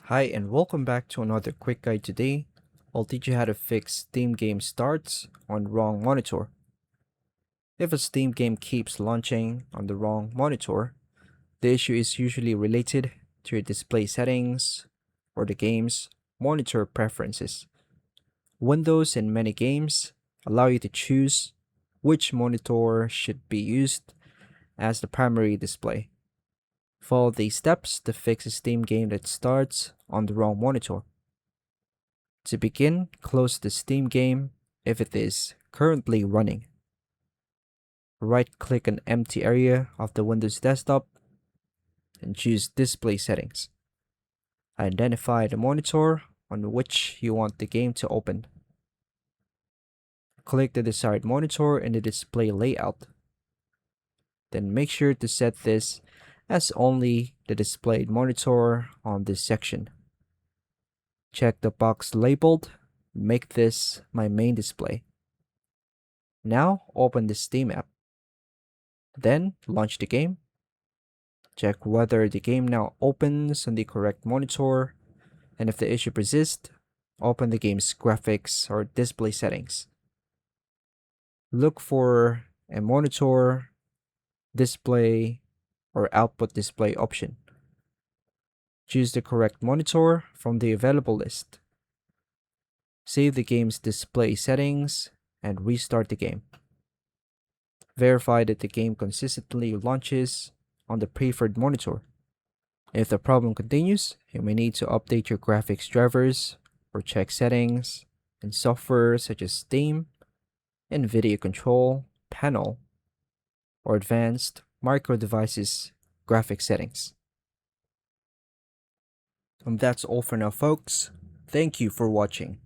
Hi and welcome back to another quick guide. Today I'll teach you how to fix Steam game starts on the wrong monitor. If a Steam game keeps launching on the wrong monitor, the issue is usually related to your display settings or the game's monitor preferences. Windows and many games allow you to choose which monitor should be used as the primary display. Follow these steps to fix a Steam game that starts on the wrong monitor. To begin, close the Steam game if it is currently running. Right-click an empty area of the Windows desktop and choose Display Settings. Identify the monitor on which you want the game to open. Click the desired monitor in the display layout. Then make sure to set this as only the displayed monitor on this section. Check the box labeled "Make this my main display." Now open the Steam app. Then launch the game. Check whether the game now opens on the correct monitor, and if the issue persists, open the game's graphics or display settings. Look for a monitor, display, or output display option. Choose the correct monitor from the available list. Save the game's display settings and restart the game. Verify that the game consistently launches on the preferred monitor. If the problem continues, you may need to update your graphics drivers or check settings in software such as Steam, NVIDIA Control Panel, or Advanced Micro Devices graphics settings. And that's all for now, folks. Thank you for watching.